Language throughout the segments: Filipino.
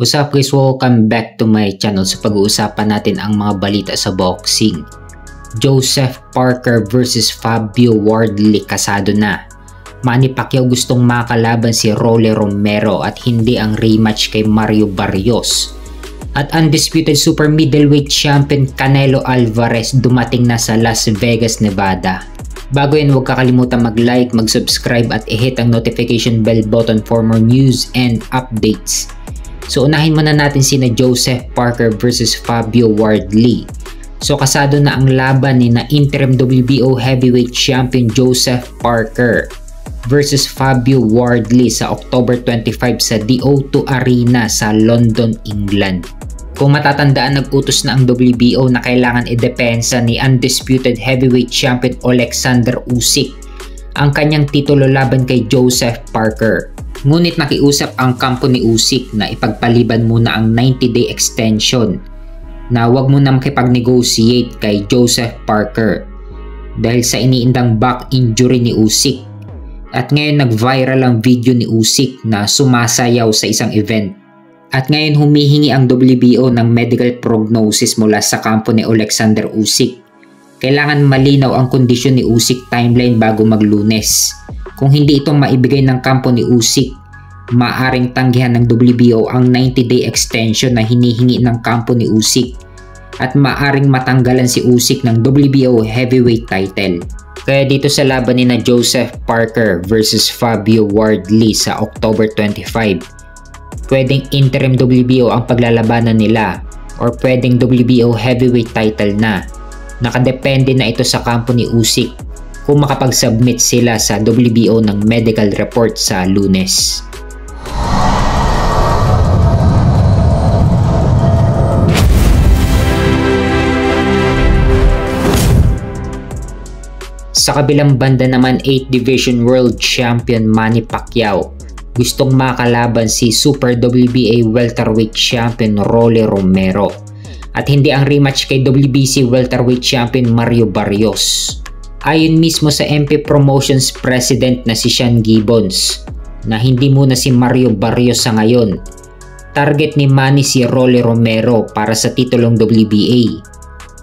What's up guys, welcome back to my channel. So pag-uusapan natin ang mga balita sa boxing. Joseph Parker versus Fabio Wardley kasado na. Manny Pacquiao gustong makalaban si Rolly Romero at hindi ang rematch kay Mario Barrios. At undisputed super middleweight champion Canelo Alvarez dumating na sa Las Vegas, Nevada. Bago yan, huwag kakalimutan mag-like, mag-subscribe at i-hit ang notification bell button for more news and updates. So unahin muna natin sina Joseph Parker versus Fabio Wardley. So kasado na ang laban ni na interim WBO heavyweight champion Joseph Parker versus Fabio Wardley sa October 25 sa O2 Arena sa London, England. Kung matatandaan, nag-utos na ang WBO na kailangan idepensa ni undisputed heavyweight champion Alexander Usyk ang kanyang titulo laban kay Joseph Parker. Ngunit nakiusap ang kampo ni Usyk na ipagpaliban muna ang 90-day extension na wag muna makipag-negotiate kay Joseph Parker dahil sa iniindang back injury ni Usyk. At ngayon nag-viral ang video ni Usyk na sumasayaw sa isang event. At ngayon humihingi ang WBO ng medical prognosis mula sa kampo ni Alexander Usyk. Kailangan malinaw ang kondisyon ni Usyk timeline bago mag-Lunes. Kung hindi ito maibigay ng kampo ni Usyk, maaring tanggihan ng WBO ang 90-day extension na hinihingi ng kampo ni Usyk at maaring matanggalan si Usyk ng WBO heavyweight title. Kaya dito sa laban ni na Joseph Parker versus Fabio Wardley sa October 25, pwedeng interim WBO ang paglalabanan nila or pwedeng WBO heavyweight title na. Nakadepende na ito sa kampo ni Usyk kung makapag-submit sila sa WBO ng medical report sa Lunes. Sa kabilang banda naman, 8th Division World Champion Manny Pacquiao gustong makalaban si Super WBA Welterweight Champion Rolly Romero at hindi ang rematch kay WBC Welterweight Champion Mario Barrios. Ayon mismo sa MP Promotions President na si Sean Gibbons na hindi muna si Mario Barrios sa ngayon. Target ni Manny si Rolly Romero para sa titulong WBA.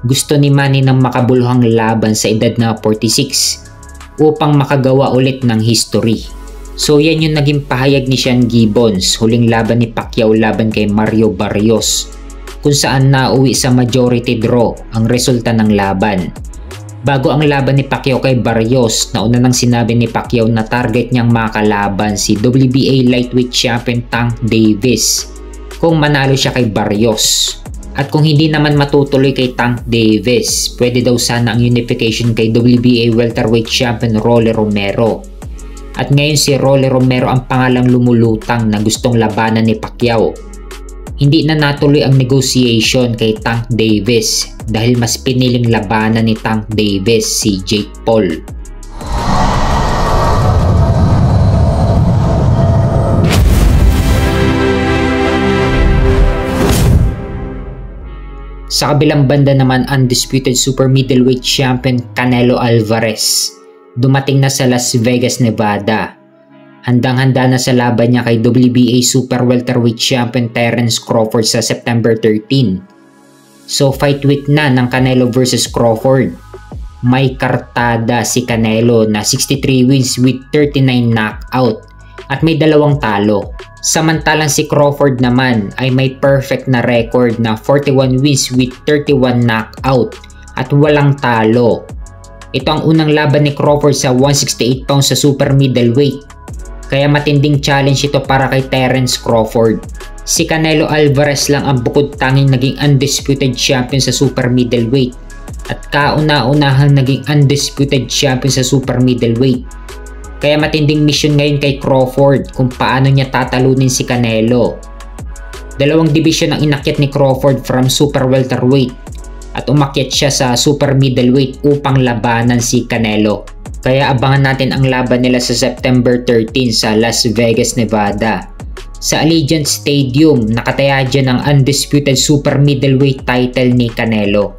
Gusto ni Manny ng makabuluhang laban sa edad na 46 upang makagawa ulit ng history. So yan yung naging pahayag ni Sean Gibbons huling laban ni Pacquiao laban kay Mario Barrios kung saan nauwi sa majority draw ang resulta ng laban. Bago ang laban ni Pacquiao kay Barrios, nauna nang sinabi ni Pacquiao na target niyang makalaban si WBA lightweight champion Tank Davis kung manalo siya kay Barrios. At kung hindi naman matutuloy kay Tank Davis, pwede daw sana ang unification kay WBA welterweight champion Rolly Romero. At ngayon si Rolly Romero ang pangalang lumulutang na gustong labanan ni Pacquiao. Hindi na natuloy ang negotiation kay Tank Davis dahil mas piniling labanan ni Tank Davis si Jake Paul. Sa kabilang banda naman, undisputed super middleweight champion Canelo Alvarez dumating na sa Las Vegas, Nevada. Handang-handa na sa laban niya kay WBA Super Welterweight Champion Terence Crawford sa September 13. So fight week na ng Canelo versus Crawford. May kartada si Canelo na 63 wins with 39 knockout at may 2 talo. Samantalang si Crawford naman ay may perfect na record na 41 wins with 31 knockout at walang talo. Ito ang unang laban ni Crawford sa 168 pounds sa super middleweight. Kaya matinding challenge ito para kay Terence Crawford. Si Canelo Alvarez lang ang bukod tanging naging undisputed champion sa super middleweight at kauna-unahang naging undisputed champion sa super middleweight. Kaya matinding mission ngayon kay Crawford kung paano niya tatalunin si Canelo. 2 division ang inakyat ni Crawford from super welterweight at umakyat siya sa super middleweight upang labanan si Canelo. Kaya abangan natin ang laban nila sa September 13 sa Las Vegas, Nevada. Sa Allegiant Stadium, nakataya dyan ang undisputed super middleweight title ni Canelo.